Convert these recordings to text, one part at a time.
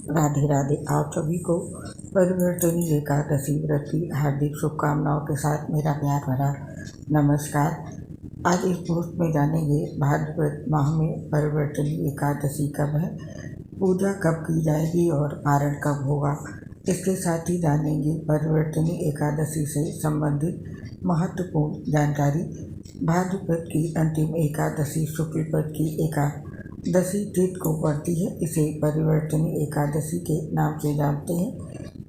राधे राधे। आप सभी को परिवर्तनी एकादशी व्रत की हार्दिक शुभकामनाओं के साथ मेरा प्यार भरा नमस्कार। आज इस पोस्ट में जानेंगे भाद्रपद माह में परिवर्तनी एकादशी कब है, पूजा कब की जाएगी और पारण कब होगा। इसके साथ ही जानेंगे परिवर्तनी एकादशी से संबंधित महत्वपूर्ण जानकारी। भाद्रपद की अंतिम एकादशी शुक्ल पद की एकादशी तिथि को पड़ती है। इसे परिवर्तनी एकादशी के नाम से जानते हैं।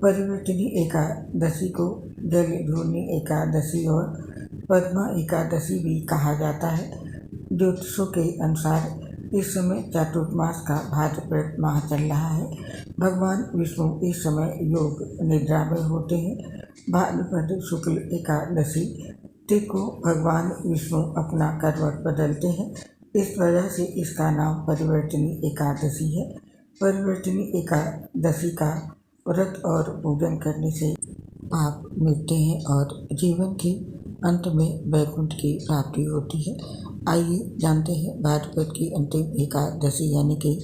परिवर्तनी एकादशी को जलधूर्णी एकादशी और पद्मा एकादशी भी कहा जाता है। ज्योतिषों के अनुसार इस समय चातुर्मास का भाद्रपद माह चल रहा है। भगवान विष्णु इस समय योग निद्रा में होते हैं। भाद्रपद शुक्ल एकादशी तिथि को भगवान विष्णु अपना करवट बदलते हैं। इस वजह से इसका नाम परिवर्तनी एकादशी है। परिवर्तनी एकादशी का व्रत और पूजन करने से पाप मिटते हैं और जीवन के अंत में वैकुंठ की प्राप्ति होती है। आइए जानते हैं भाद्रपद की अंतिम एकादशी यानी कि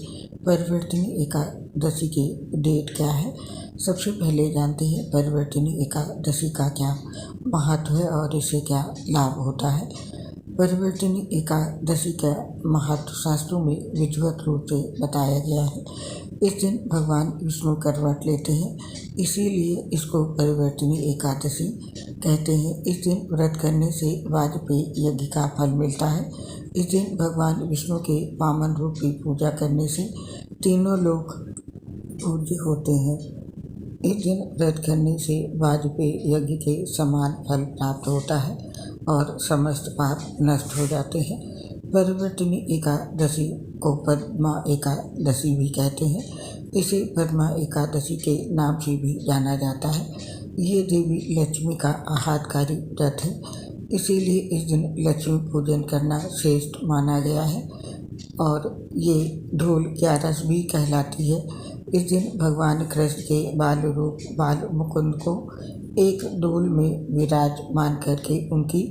परिवर्तनी एकादशी की डेट क्या है। सबसे पहले जानते हैं परिवर्तनी एकादशी का क्या महत्व है और इससे क्या लाभ होता है। परिवर्तनी एकादशी का महत्व शास्त्रों में विधिवत रूप से बताया गया है। इस दिन भगवान विष्णु करवट लेते हैं, इसीलिए इसको परिवर्तनी एकादशी कहते हैं। इस दिन व्रत करने से वाजपेयी यज्ञ का फल मिलता है। इस दिन भगवान विष्णु के वामन रूप की पूजा करने से तीनों लोग पूज्य होते हैं। इस दिन व्रत करने से वाजपेयी यज्ञ के समान फल प्राप्त होता है और समस्त पाप नष्ट हो जाते हैं। परिवर्तनी एकादशी को पद्मा एकादशी भी कहते हैं। इसे पद्मा एकादशी के नाम से भी जाना जाता है। ये देवी लक्ष्मी का आह्लादकारी व्रत है, इसीलिए इस दिन लक्ष्मी पूजन करना श्रेष्ठ माना गया है। और ये ढोल 11 भी कहलाती है। इस दिन भगवान कृष्ण के बाल रूप बाल मुकुंद को एक डोल में विराजमान करके उनकी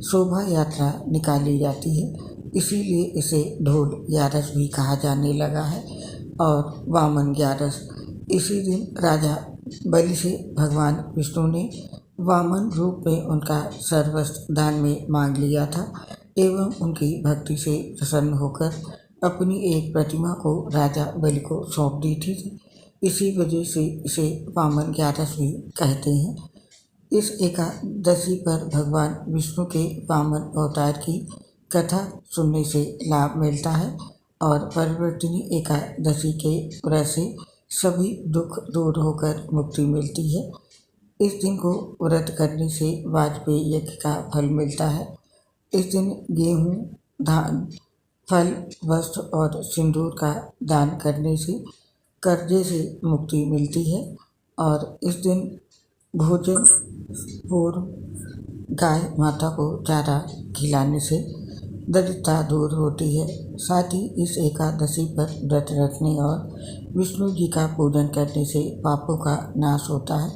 शोभा यात्रा निकाली जाती है, इसीलिए इसे ढोल 11 भी कहा जाने लगा है। और वामन 11 इसी दिन राजा बलि से भगवान विष्णु ने वामन रूप में उनका सर्वस्व दान में मांग लिया था एवं उनकी भक्ति से प्रसन्न होकर अपनी एक प्रतिमा को राजा बलि को सौंप दी थी। इसी वजह से इसे वामन 11 भी कहते हैं। इस एकादशी पर भगवान विष्णु के वामन अवतार की कथा सुनने से लाभ मिलता है और परिवर्तनी एकादशी के व्रत से सभी दुख दूर होकर मुक्ति मिलती है। इस दिन को व्रत करने से वाजपेयी यज्ञ का फल मिलता है। इस दिन गेहूँ, धान, फल, वस्त्र और सिंदूर का दान करने से कर्जे से मुक्ति मिलती है। और इस दिन भोजन पूर्व गाय माता को चारा खिलाने से दरिद्रता दूर होती है। साथ ही इस एकादशी पर व्रत रखने और विष्णु जी का पूजन करने से पापों का नाश होता है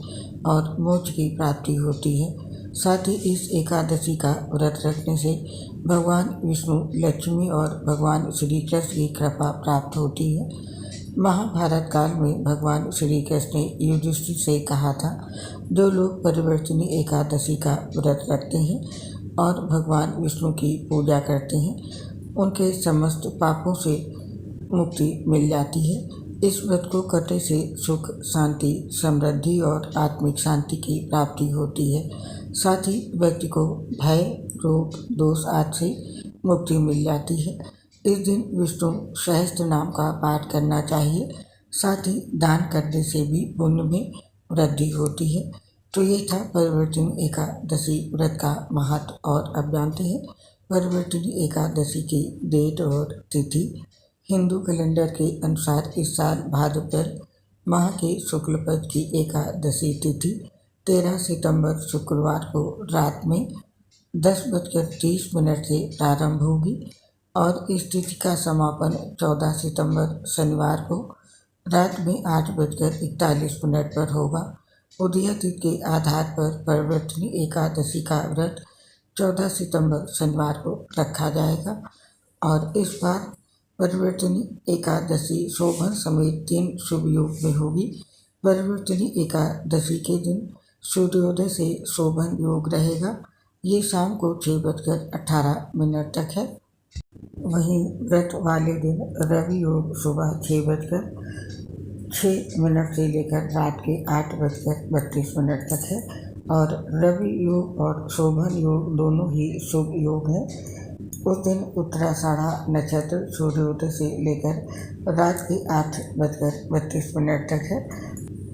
और मोक्ष की प्राप्ति होती है। साथ ही इस एकादशी का व्रत रखने से भगवान विष्णु, लक्ष्मी और भगवान श्री कृष्ण की कृपा प्राप्त होती है। महाभारत काल में भगवान श्री कृष्ण ने युधिष्ठिर से कहा था, जो लोग परिवर्तनी एकादशी का व्रत रखते हैं और भगवान विष्णु की पूजा करते हैं, उनके समस्त पापों से मुक्ति मिल जाती है। इस व्रत को करने से सुख, शांति, समृद्धि और आत्मिक शांति की प्राप्ति होती है। साथ ही व्यक्ति को भय, रोग, दोष आदि से मुक्ति मिल जाती है। इस दिन विष्णु सहस्त्र नाम का पाठ करना चाहिए। साथ ही दान करने से भी पुण्य में वृद्धि होती है। तो ये था परिवर्तनी एकादशी व्रत का महत्व। और अब जानते हैं परिवर्तनी एकादशी की डेट और तिथि। हिंदू कैलेंडर के अनुसार इस साल भाद्रपद माह के शुक्ल पक्ष की एकादशी तिथि 13 सितंबर शुक्रवार को रात में 10:30 से प्रारंभ होगी और इस तिथि का समापन 14 सितंबर शनिवार को रात में 8:41 पर होगा। उदय तिथि के आधार पर परिवर्तनी एकादशी का व्रत 14 सितंबर शनिवार को रखा जाएगा। और इस बार परिवर्तनी एकादशी शोभन समेत 3 शुभ योग में होगी। परिवर्तनी एकादशी के दिन सूर्योदय से शोभन योग रहेगा। ये शाम को 6:18 तक है। वहीं व्रत वाले दिन रवि योग सुबह 6:06 से लेकर रात के 8:32 तक है। और रवि योग और शोभन योग दोनों ही शुभ योग हैं। उस दिन उत्तराषाढ़ा नक्षत्र सूर्योदय से लेकर रात के 8:32 तक है।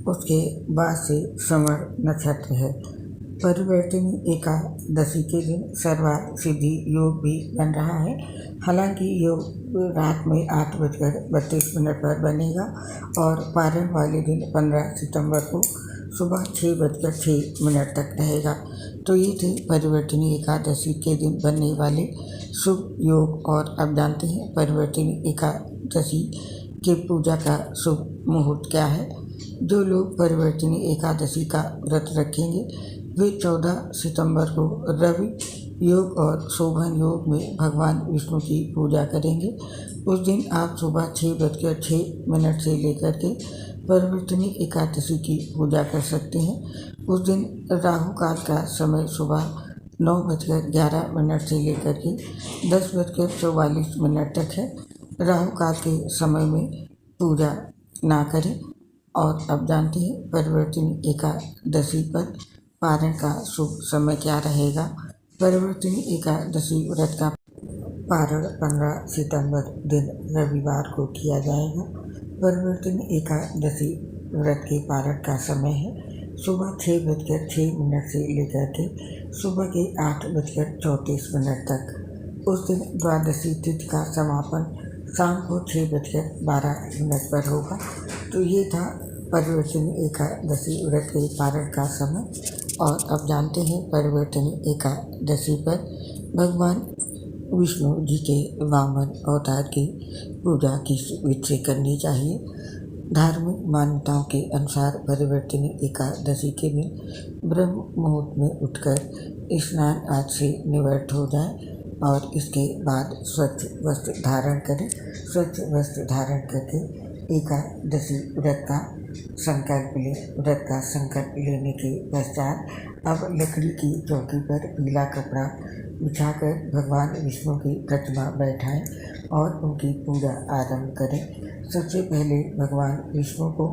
उसके बाद से श्रवण नक्षत्र है। परिवर्तनी एकादशी के दिन सर्वार्थ सिद्धि योग भी बन रहा है। हालांकि योग रात में 8:32 पर बनेगा और पारण वाले दिन 15 सितंबर को सुबह 6:06 तक रहेगा। तो ये थे परिवर्तनी एकादशी के दिन बनने वाले शुभ योग। और अब जानते हैं परिवर्तनी एकादशी के पूजा का शुभ मुहूर्त क्या है। जो लोग परिवर्तनी एकादशी का व्रत रखेंगे वे 14 सितंबर को रवि योग और शोभन योग में भगवान विष्णु की पूजा करेंगे। उस दिन आप सुबह 6:06 से लेकर के परिवर्तनी एकादशी की पूजा कर सकते हैं। उस दिन राहु काल का समय सुबह 9:11 से लेकर के 10:44 तक है। राहु काल के समय में पूजा ना करें। और अब जानते हैं परिवर्तनी एकादशी पर पारण का शुभ समय क्या रहेगा। परिवर्तनी एकादशी व्रत का पारण 15 सितंबर दिन रविवार को किया जाएगा। परिवर्तनी एकादशी व्रत के पारण का समय है सुबह 6:06 से लेकर के सुबह के 8:34 तक। उस दिन द्वादशी तिथि का समापन शाम को 6:12 पर होगा। तो ये था परिवर्तनी एकादशी व्रत के पारण का समय। और अब जानते हैं परिवर्तनी एकादशी पर भगवान विष्णु जी के वामन अवतार की पूजा किस विधि से करनी चाहिए। धार्मिक मान्यताओं के अनुसार परिवर्तनी एकादशी के दिन ब्रह्म मुहूर्त में उठकर स्नान आदि से निवृत्त हो जाए और इसके बाद स्वच्छ वस्त्र धारण करें। स्वच्छ वस्त्र धारण करके एकादशी व्रत का संकल्प लें। व्रत का संकल्प लेने के पश्चात अब लकड़ी की चौकी पर पीला कपड़ा बिछाकर भगवान विष्णु की प्रतिमा बैठाएं और उनकी पूजा आरंभ करें। सबसे पहले भगवान विष्णु को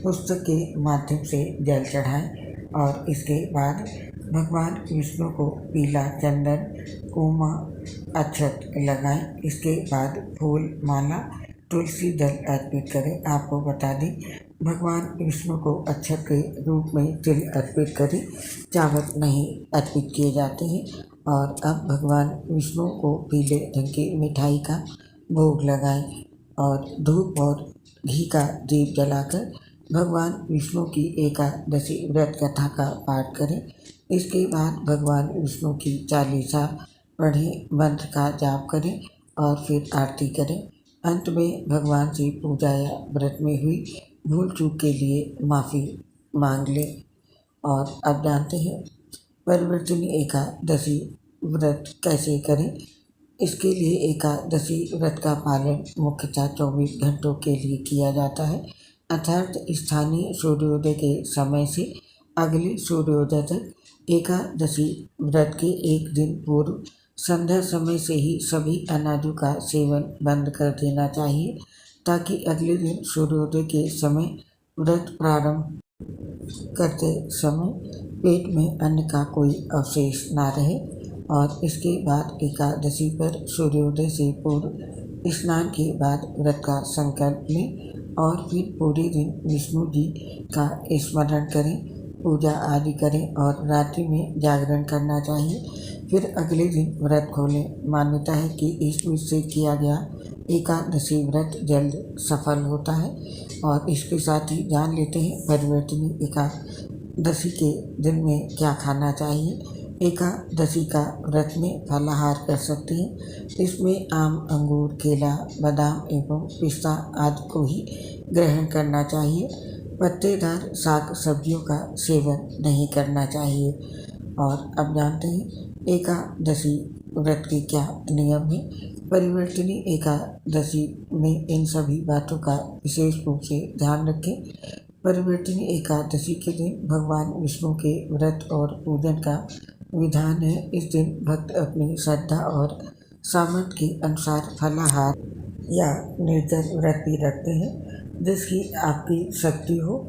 पुस्तक के माध्यम से जल चढ़ाएं और इसके बाद भगवान विष्णु को पीला चंदन कुमा अक्षत लगाएं। इसके बाद फूल माला तुलसी दल अर्पित करें। आपको बता दें भगवान विष्णु को अक्षत के रूप में तिल अर्पित करें, चावल नहीं अर्पित किए जाते हैं। और अब भगवान विष्णु को पीले रंग की मिठाई का भोग लगाएं और धूप और घी का दीप जलाकर भगवान विष्णु की एकादशी व्रत कथा का पाठ करें। इसके बाद भगवान विष्णु की चालीसा पढ़ें, मंत्र का जाप करें और फिर आरती करें। अंत में भगवान से पूजा या व्रत में हुई भूल चूक के लिए माफ़ी मांग लें। और अब जानते हैं परिवर्तनी एकादशी व्रत कैसे करें। इसके लिए एकादशी व्रत का पालन मुख्यतः 24 घंटों के लिए किया जाता है, अर्थात स्थानीय सूर्योदय के समय से अगले सूर्योदय तक। एकादशी व्रत के एक दिन पूर्व संध्या समय से ही सभी अनाजों का सेवन बंद कर देना चाहिए, ताकि अगले दिन सूर्योदय के समय व्रत प्रारंभ करते समय पेट में अन्न का कोई अवशेष ना रहे। और इसके बाद एकादशी पर सूर्योदय से पूर्व स्नान के बाद व्रत का संकल्प लें और फिर पूरे दिन विष्णु जी का स्मरण करें, पूजा आदि करें और रात्रि में जागरण करना चाहिए। फिर अगले दिन व्रत खोलें। मान्यता है कि इस विधि से किया गया एकादशी व्रत जल्द सफल होता है। और इसके साथ ही जान लेते हैं परिवर्तनी एकादशी के दिन में क्या खाना चाहिए। एकादशी का व्रत में फलाहार कर सकते हैं। इसमें आम, अंगूर, केला, बादाम एवं पिस्ता आदि को ही ग्रहण करना चाहिए। पत्तेदार साग सब्जियों का सेवन नहीं करना चाहिए। और अब जानते हैं एकादशी व्रत के क्या नियम हैं। परिवर्तिनी एकादशी में इन सभी बातों का विशेष रूप से ध्यान रखें। परिवर्तिनी एकादशी के दिन भगवान विष्णु के व्रत और पूजन का विधान है। इस दिन भक्त अपनी श्रद्धा और सामर्थ्य के अनुसार फलाहार या निर्जल व्रत भी रखते हैं, जिसकी आपकी शक्ति हो।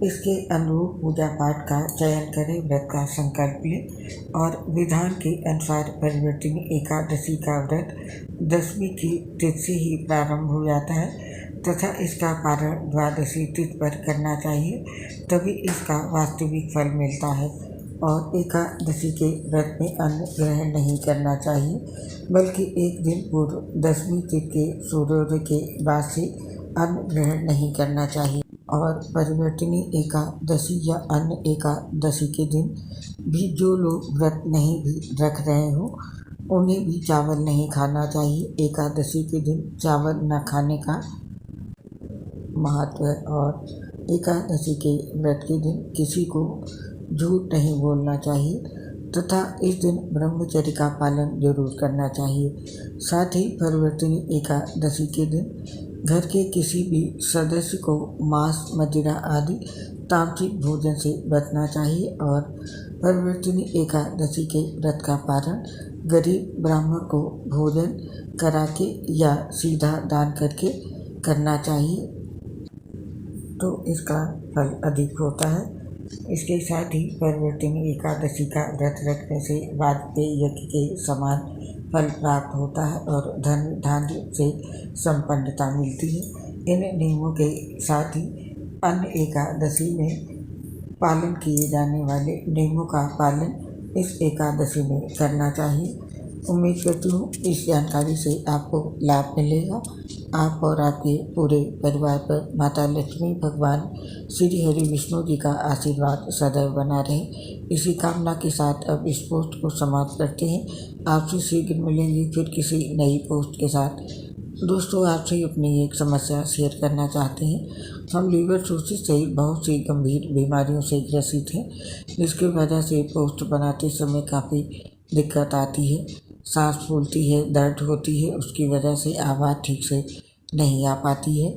इसके अनुरूप पूजा पाठ का चयन करें, व्रत का संकल्प लें और विधान के अनुसार परिवर्तिनी एकादशी का व्रत दशमी की तिथि से ही प्रारंभ हो जाता है तथा इसका पारण द्वादशी तिथि पर करना चाहिए, तभी इसका वास्तविक फल मिलता है। और एकादशी के व्रत में अन्न ग्रहण नहीं करना चाहिए, बल्कि एक दिन पूर्व दशमी तिथि के सूर्योदय के बाद से अन्न ग्रहण नहीं करना चाहिए। और परिवर्तिनी एकादशी या अन्य एकादशी के दिन भी जो लोग व्रत नहीं भी रख रहे हो, उन्हें भी चावल नहीं खाना चाहिए। एकादशी के दिन चावल न खाने का महत्व है। और एकादशी के व्रत के दिन किसी को झूठ नहीं बोलना चाहिए तथा इस दिन ब्रह्मचर्य का पालन जरूर करना चाहिए। साथ ही परिवर्तिनी एकादशी के दिन घर के किसी भी सदस्य को मांस, मदिरा आदि तामसिक भोजन से बचना चाहिए। और परिवर्तिनी एकादशी के व्रत का पारण गरीब ब्राह्मण को भोजन करा के या सीधा दान करके करना चाहिए, तो इसका फल अधिक होता है। इसके साथ ही परिवर्तिनी एकादशी का व्रत रखने से वाजपेयी यज्ञ के समान फल प्राप्त होता है और धन धान्य से संपन्नता मिलती है। इन नियमों के साथ ही अन्य एकादशी में पालन किए जाने वाले नियमों का पालन इस एकादशी में करना चाहिए। उम्मीद करती हूँ इस जानकारी से आपको लाभ मिलेगा। आप और आपके पूरे परिवार पर माता लक्ष्मी, भगवान श्री हरि विष्णु जी का आशीर्वाद सदैव बना रहे, इसी कामना के साथ अब इस पोस्ट को समाप्त करते हैं। आपसे शीघ्र मिलेंगे फिर किसी नई पोस्ट के साथ। दोस्तों, आपसे अपनी एक समस्या शेयर करना चाहते हैं। हम लीवर सिरोसिस सहित बहुत सी गंभीर बीमारियों से ग्रसित हैं, जिसकी वजह से पोस्ट बनाते समय काफ़ी दिक्कत आती है, सांस फूलती है, दर्द होती है, उसकी वजह से आवाज़ ठीक से नहीं आ पाती है।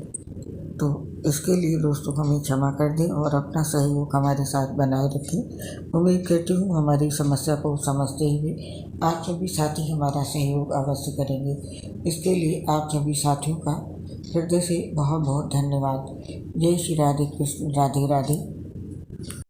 तो इसके लिए दोस्तों हमें क्षमा कर दें और अपना सहयोग हमारे साथ बनाए रखें। उम्मीद करती हूँ हमारी समस्या को समझते हुए आप सभी साथी हमारा सहयोग अवश्य करेंगे। इसके लिए आप सभी साथियों का हृदय से बहुत बहुत धन्यवाद। जय श्री राधे कृष्ण, राधे राधे।